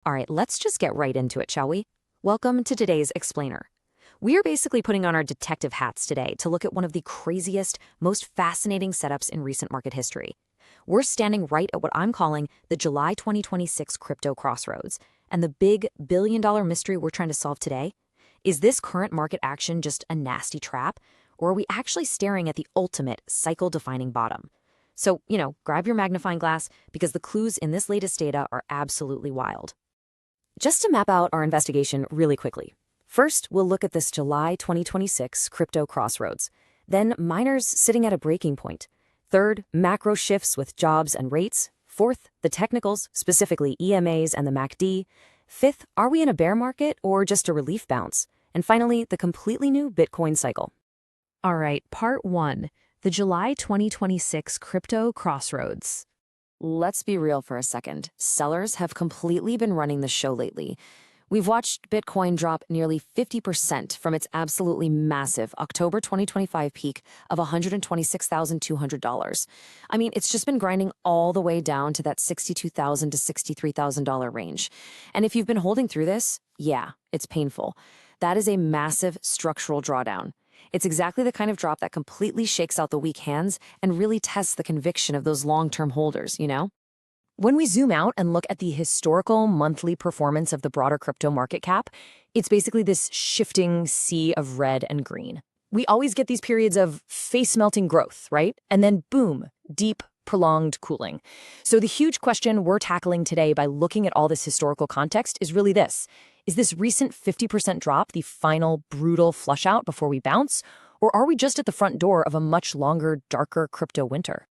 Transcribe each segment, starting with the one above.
All right, let's just get right into it, shall we? Welcome to today's Explainer. We are basically putting on our detective hats today to look at one of the craziest, most fascinating setups in recent market history. We're standing right at what I'm calling the July 2026 crypto crossroads. And the big billion-dollar mystery we're trying to solve today? Is this current market action just a nasty trap? Or are we actually staring at the ultimate cycle-defining bottom? So, grab your magnifying glass because the clues in this latest data are absolutely wild. Just to map out our investigation really quickly. First, we'll look at this July 2026 crypto crossroads. Then, miners sitting at a breaking point. Third, macro shifts with jobs and rates. Fourth, the technicals, specifically EMAs and the MACD. Fifth, are we in a bear market or just a relief bounce? And finally, the completely new Bitcoin cycle. All right, part one, the July 2026 crypto crossroads. Let's be real for a second. Sellers have completely been running the show lately. We've watched Bitcoin drop nearly 50% from its absolutely massive October 2025 peak of $126,200. I mean, it's just been grinding all the way down to that $62,000 to $63,000 range. And if you've been holding through this, yeah, it's painful. That is a massive structural drawdown. It's exactly the kind of drop that completely shakes out the weak hands and really tests the conviction of those long-term holders, When we zoom out and look at the historical monthly performance of the broader crypto market cap, it's basically this shifting sea of red and green. We always get these periods of face-melting growth, right? And then boom, deep, prolonged cooling. So the huge question we're tackling today by looking at all this historical context is really this. Is this recent 50% drop the final brutal flush out before we bounce? Or are we just at the front door of a much longer, darker crypto winter?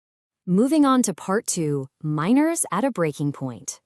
Moving on to part two, miners at a breaking point.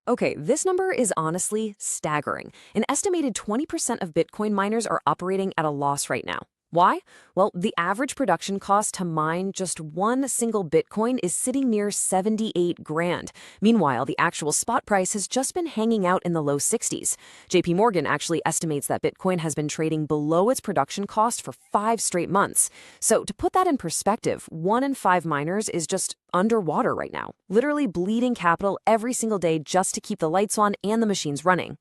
Okay, this number is honestly staggering. An estimated 20% of Bitcoin miners are operating at a loss right now. Why? Well, the average production cost to mine just one single Bitcoin is sitting near 78 grand. Meanwhile, the actual spot price has just been hanging out in the low 60s. JP Morgan actually estimates that Bitcoin has been trading below its production cost for 5 straight months. So to put that in perspective, 1 in 5 miners is just underwater right now, literally bleeding capital every single day just to keep the lights on and the machines running.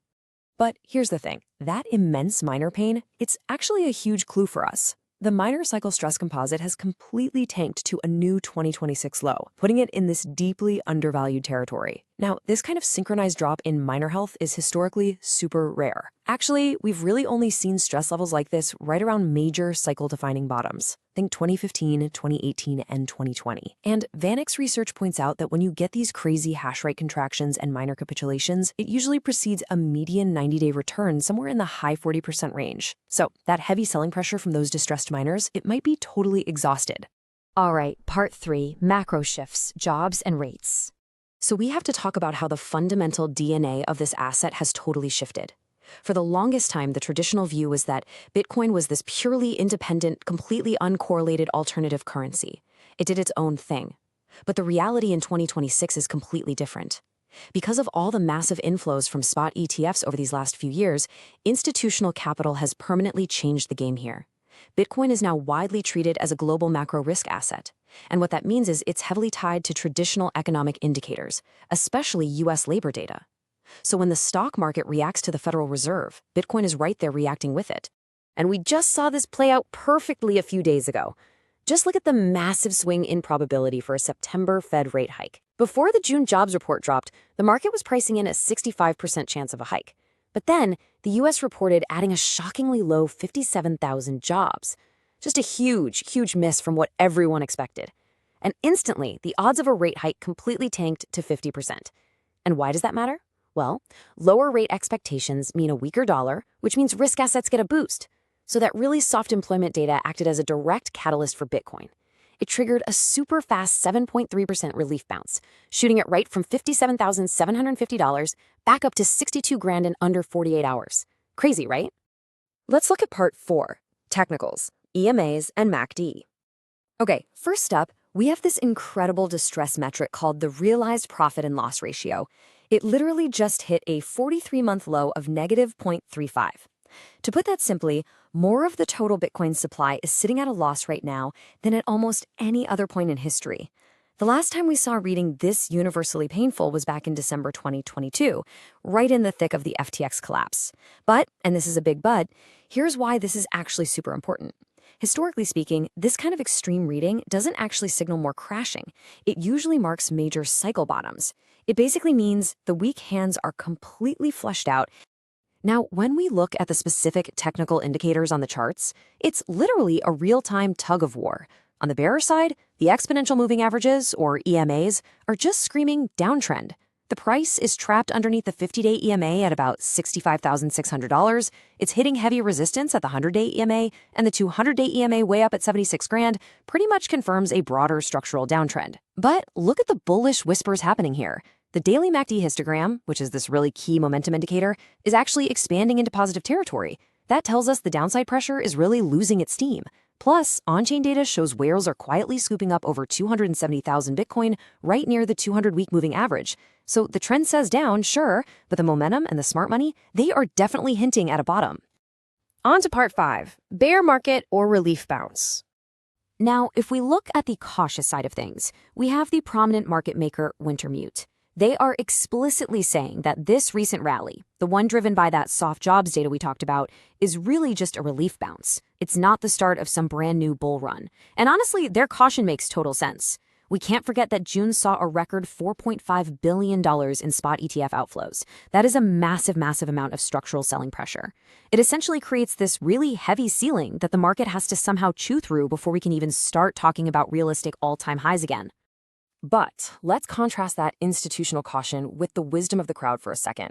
But here's the thing, that immense miner pain, it's actually a huge clue for us. The miner cycle stress composite has completely tanked to a new 2026 low, putting it in this deeply undervalued territory. Now, this kind of synchronized drop in miner health is historically super rare. Actually, we've really only seen stress levels like this right around major cycle-defining bottoms. Think 2015, 2018, and 2020. And VanEck's research points out that when you get these crazy hash rate contractions and miner capitulations, it usually precedes a median 90-day return somewhere in the high 40% range. So that heavy selling pressure from those distressed miners, it might be totally exhausted. All right, part three, macro shifts, jobs, and rates. So we have to talk about how the fundamental DNA of this asset has totally shifted. For the longest time, the traditional view was that Bitcoin was this purely independent, completely uncorrelated alternative currency. It did its own thing. But the reality in 2026 is completely different. Because of all the massive inflows from spot ETFs over these last few years, institutional capital has permanently changed the game here. Bitcoin is now widely treated as a global macro risk asset. And what that means is it's heavily tied to traditional economic indicators, especially U.S. labor data. So when the stock market reacts to the Federal Reserve, Bitcoin is right there reacting with it. And we just saw this play out perfectly a few days ago. Just look at the massive swing in probability for a September Fed rate hike. Before the June jobs report dropped, the market was pricing in a 65% chance of a hike. But then, the U.S. reported adding a shockingly low 57,000 jobs. Just a huge, huge miss from what everyone expected. And instantly, the odds of a rate hike completely tanked to 50%. And why does that matter? Well, lower rate expectations mean a weaker dollar, which means risk assets get a boost. So that really soft employment data acted as a direct catalyst for Bitcoin. It triggered a super fast 7.3% relief bounce, shooting it right from $57,750 back up to 62 grand in under 48 hours. Crazy, right? Let's look at part 4, technicals, EMAs, and MACD. Okay, first up, we have this incredible distress metric called the realized profit and loss ratio. It literally just hit a 43-month low of negative 0.35. To put that simply, more of the total Bitcoin supply is sitting at a loss right now than at almost any other point in history. The last time we saw reading this universally painful was back in December 2022, right in the thick of the FTX collapse. But, and this is a big but, here's why this is actually super important. Historically speaking, this kind of extreme reading doesn't actually signal more crashing. It usually marks major cycle bottoms. It basically means the weak hands are completely flushed out. Now, when we look at the specific technical indicators on the charts, it's literally a real-time tug of war. On the bearish side, the exponential moving averages, or EMAs, are just screaming downtrend. The price is trapped underneath the 50-day EMA at about $65,600. It's hitting heavy resistance at the 100-day EMA, and the 200-day EMA way up at 76 grand pretty much confirms a broader structural downtrend. But look at the bullish whispers happening here. The daily MACD histogram, which is this really key momentum indicator, is actually expanding into positive territory. That tells us the downside pressure is really losing its steam. Plus, on-chain data shows whales are quietly scooping up over 270,000 Bitcoin right near the 200-week moving average. So the trend says down, sure, but the momentum and the smart money, they are definitely hinting at a bottom. On to part 5, bear market or relief bounce. Now, if we look at the cautious side of things, we have the prominent market maker Wintermute. They are explicitly saying that this recent rally, the one driven by that soft jobs data we talked about, is really just a relief bounce. It's not the start of some brand new bull run. And honestly, their caution makes total sense. We can't forget that June saw a record $4.5 billion in spot ETF outflows. That is a massive, massive amount of structural selling pressure. It essentially creates this really heavy ceiling that the market has to somehow chew through before we can even start talking about realistic all-time highs again. But let's contrast that institutional caution with the wisdom of the crowd for a second.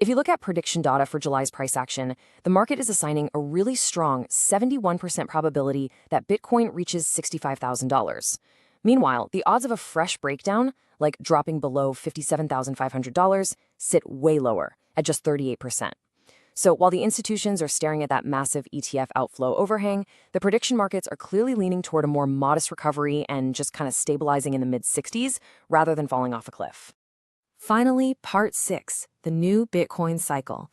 If you look at prediction data for July's price action, the market is assigning a really strong 71% probability that Bitcoin reaches $65,000. Meanwhile, the odds of a fresh breakdown, like dropping below $57,500, sit way lower, at just 38%. So while the institutions are staring at that massive ETF outflow overhang, the prediction markets are clearly leaning toward a more modest recovery and just kind of stabilizing in the mid-60s rather than falling off a cliff. Finally, part 6, the new Bitcoin cycle.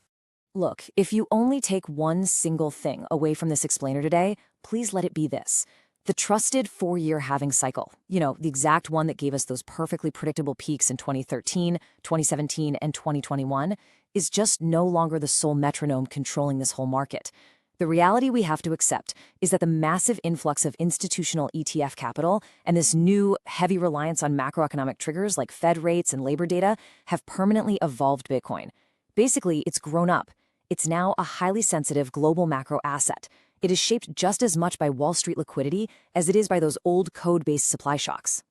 Look, if you only take one single thing away from this explainer today, please let it be this. The trusted 4-year halving cycle, the exact one that gave us those perfectly predictable peaks in 2013, 2017, and 2021, is just no longer the sole metronome controlling this whole market. The reality we have to accept is that the massive influx of institutional ETF capital and this new heavy reliance on macroeconomic triggers like Fed rates and labor data have permanently evolved Bitcoin. Basically, it's grown up. It's now a highly sensitive global macro asset. It is shaped just as much by Wall Street liquidity as it is by those old code-based supply shocks.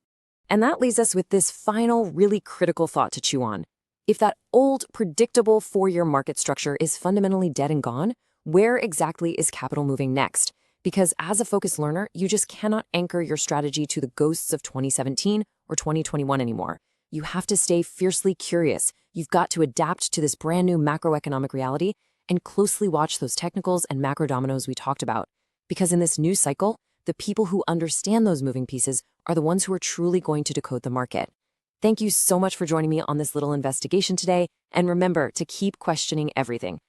And that leaves us with this final, really critical thought to chew on. If that old, predictable 4-year market structure is fundamentally dead and gone, where exactly is capital moving next? Because as a focused learner, you just cannot anchor your strategy to the ghosts of 2017 or 2021 anymore. You have to stay fiercely curious. You've got to adapt to this brand new macroeconomic reality and closely watch those technicals and macro dominoes we talked about. Because in this new cycle, the people who understand those moving pieces are the ones who are truly going to decode the market. Thank you so much for joining me on this little investigation today, and remember to keep questioning everything.